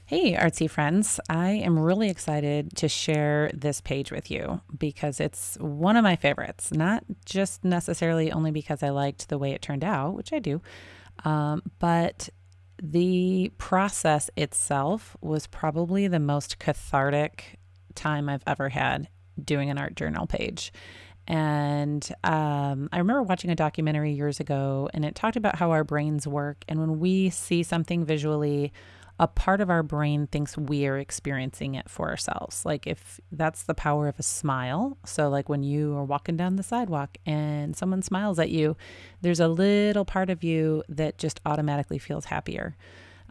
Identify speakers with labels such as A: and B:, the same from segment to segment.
A: Hey, artsy friends. I am really excited to share this page with you because it's one of my favorites, not just necessarily only because I liked the way it turned out, which I do, but the process itself was probably the most cathartic time I've ever had doing an art journal page. And I remember watching a documentary years ago, and it talked about how our brains work. And when we see something visually, a part of our brain thinks we are experiencing it for ourselves. Like if that's the power of a smile. So like when you are walking down the sidewalk and someone smiles at you, there's a little part of you that just automatically feels happier.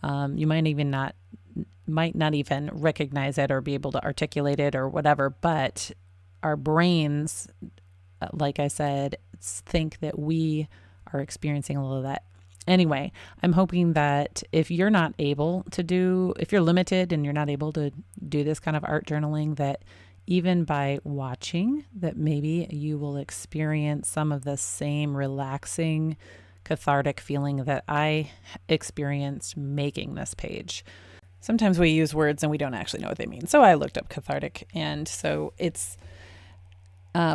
A: You might not even recognize it or be able to articulate it or whatever, but our brains, like I said, think that we are experiencing a little of that. Anyway, I'm hoping that if you're limited and you're not able to do this kind of art journaling, that even by watching, that maybe you will experience some of the same relaxing, cathartic feeling that I experienced making this page. Sometimes we use words and we don't actually know what they mean. So I looked up cathartic, and so it's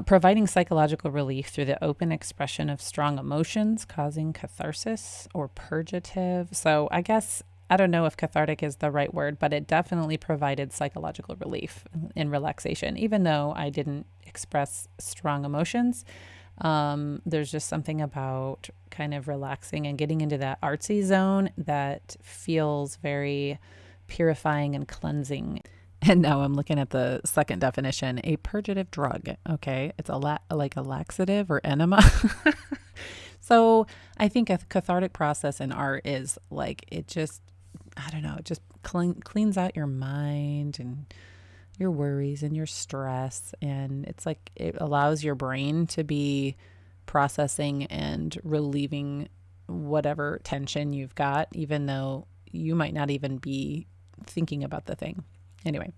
A: providing psychological relief through the open expression of strong emotions, causing catharsis or purgative. So I guess, I don't know if cathartic is the right word, but it definitely provided psychological relief and relaxation, even though I didn't express strong emotions. There's just something about kind of relaxing and getting into that artsy zone that feels very purifying and cleansing. And now I'm looking at the second definition, a purgative drug. Okay. It's like a laxative or enema. So I think a cathartic process in art is like, it just cleans out your mind and your worries and your stress. And it's like, it allows your brain to be processing and relieving whatever tension you've got, even though you might not even be thinking about the thing. Anyway,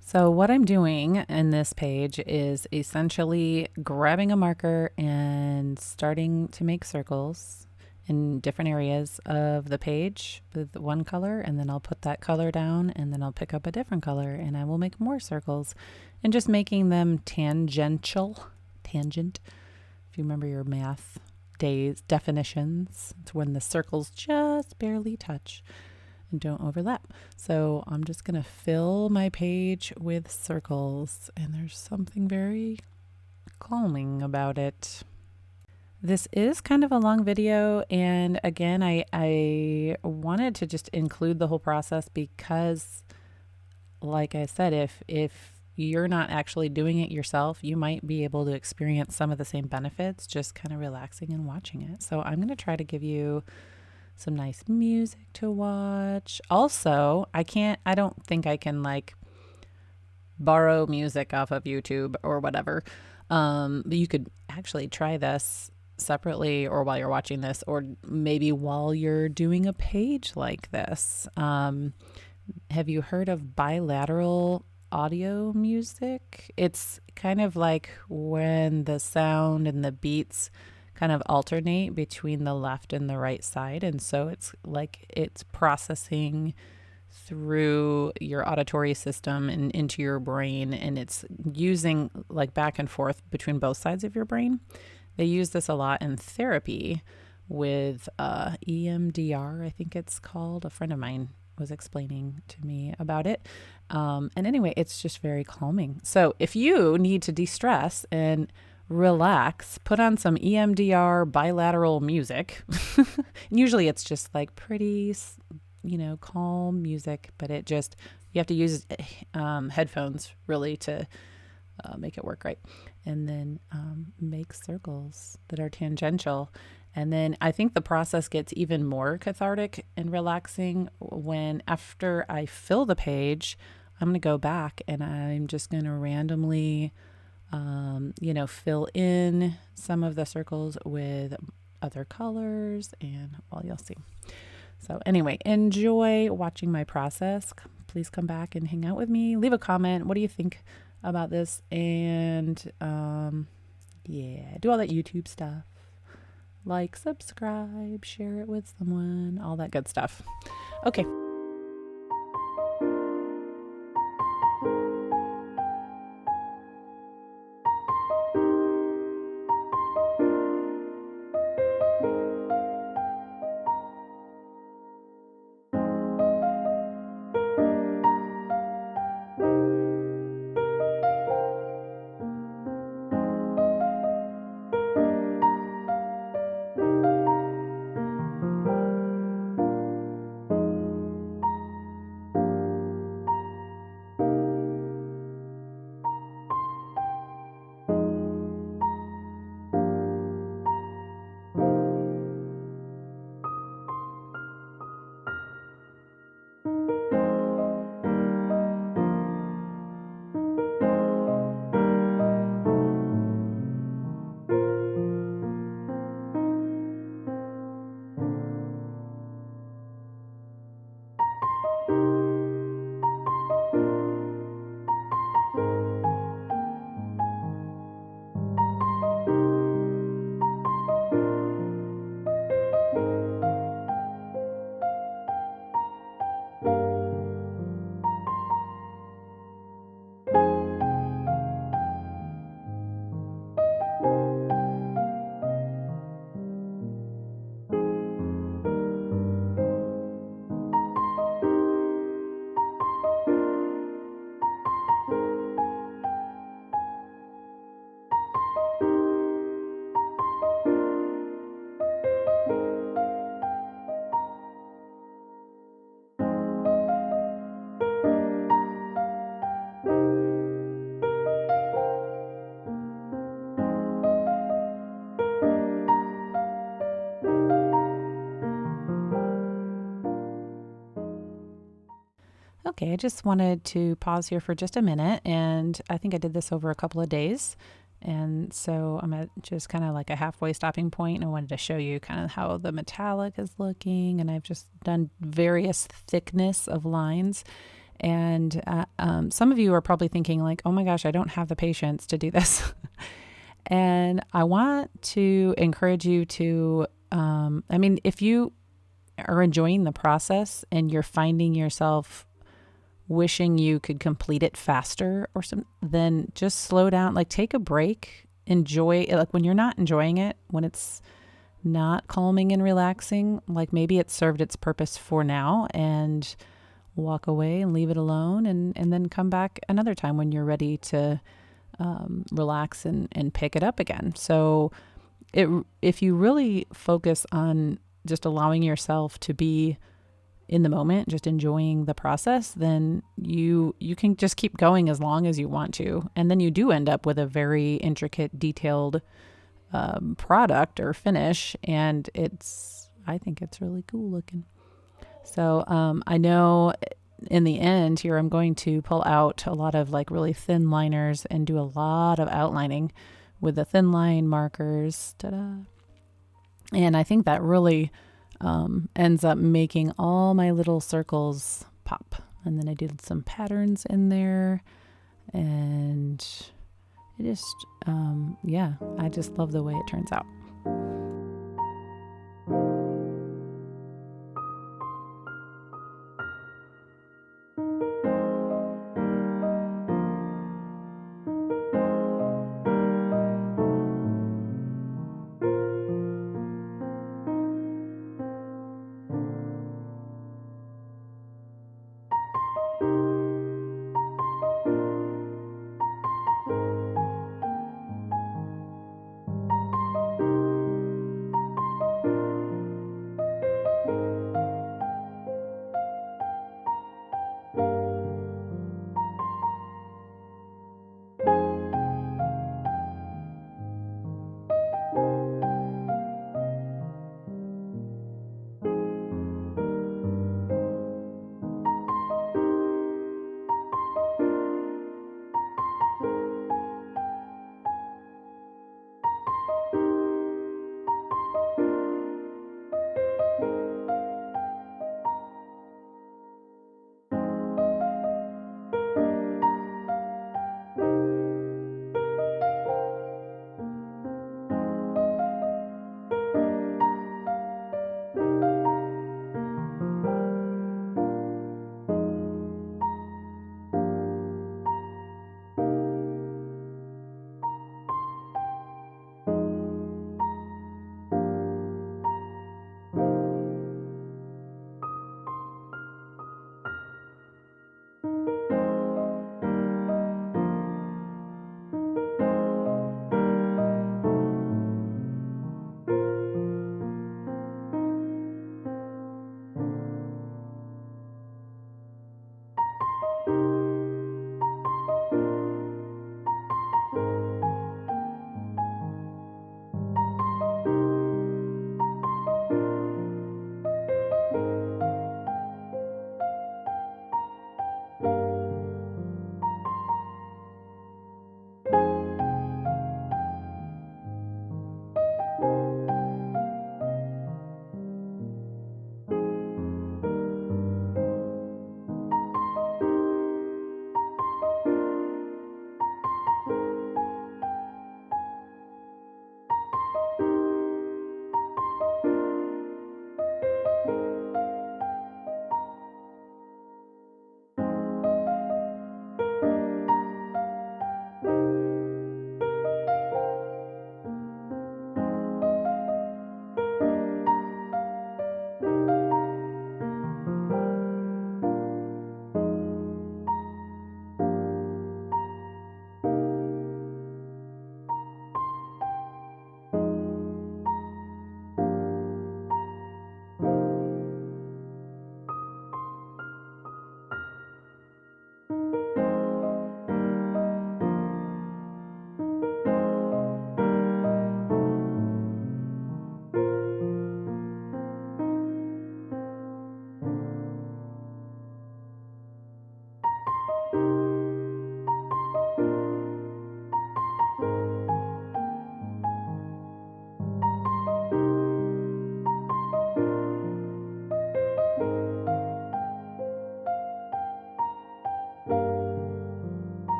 A: so what I'm doing in this page is essentially grabbing a marker and starting to make circles in different areas of the page with one color, and then I'll put that color down, and then I'll pick up a different color and I will make more circles, and just making them tangent. If you remember your math days definitions, it's when the circles just barely touch and don't overlap. So I'm just going to fill my page with circles, and there's something very calming about it. This is kind of a long video, and again, I wanted to just include the whole process because, like I said, if you're not actually doing it yourself, you might be able to experience some of the same benefits just kind of relaxing and watching it. So I'm going to try to give you some nice music to watch. Also, I don't think I can like borrow music off of YouTube or whatever. But you could actually try this separately or while you're watching this, or maybe while you're doing a page like this. Have you heard of bilateral audio music? It's kind of like when the sound and the beats kind of alternate between the left and the right side. And so it's like it's processing through your auditory system and into your brain, and it's using like back and forth between both sides of your brain. They use this a lot in therapy with EMDR, I think it's called. A friend of mine was explaining to me about it. And anyway, it's just very calming. So if you need to de-stress and relax, put on some EMDR bilateral music. Usually it's just like pretty, calm music, but you have to use headphones really to make it work right. And then make circles that are tangential. And then I think the process gets even more cathartic and relaxing when, after I fill the page, I'm going to go back and I'm just going to randomly fill in some of the circles with other colors, and well, you'll see. So anyway, enjoy watching my process. Please come back and hang out with me. Leave a comment. What do you think about this? And do all that YouTube stuff. Like, subscribe, share it with someone, all that good stuff. Okay. Okay, I just wanted to pause here for just a minute, and I think I did this over a couple of days. And so I'm at just kind of like a halfway stopping point, and I wanted to show you kind of how the metallic is looking. And I've just done various thickness of lines. And some of you are probably thinking like, oh my gosh, I don't have the patience to do this. And I want to encourage you to, if you are enjoying the process and you're finding yourself wishing you could complete it faster or some, then just slow down, like take a break, enjoy it. Like when you're not enjoying it, when it's not calming and relaxing, like maybe it served its purpose for now, and walk away and leave it alone, and then come back another time when you're ready to relax and pick it up again. So if you really focus on just allowing yourself to be in the moment, just enjoying the process, then you can just keep going as long as you want to. And then you do end up with a very intricate, detailed product or finish. And I think it's really cool looking. So I know in the end here, I'm going to pull out a lot of like really thin liners and do a lot of outlining with the thin line markers. Ta-da. And I think that really ends up making all my little circles pop. And then I did some patterns in there, and it just, I just love the way it turns out.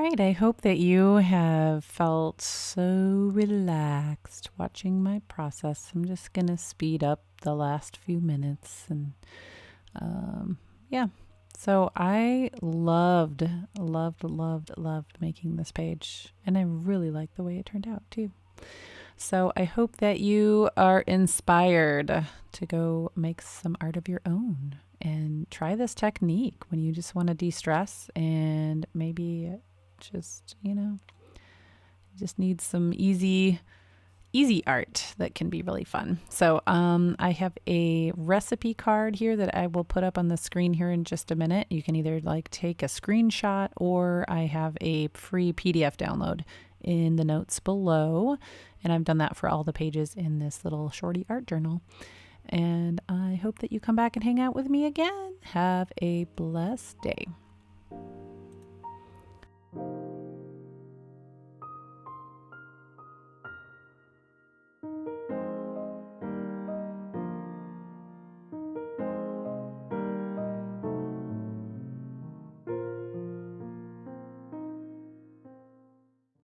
A: right, I hope that you have felt so relaxed watching my process. I'm just going to speed up the last few minutes and yeah. So I loved making this page, and I really like the way it turned out too. So I hope that you are inspired to go make some art of your own and try this technique when you just want to de-stress and maybe just, just need some easy art that can be really fun. So I have a recipe card here that I will put up on the screen here in just a minute. You can either take a screenshot, or I have a free PDF download in the notes below. And I've done that for all the pages in this little shorty art journal. And I hope that you come back and hang out with me again. Have a blessed day.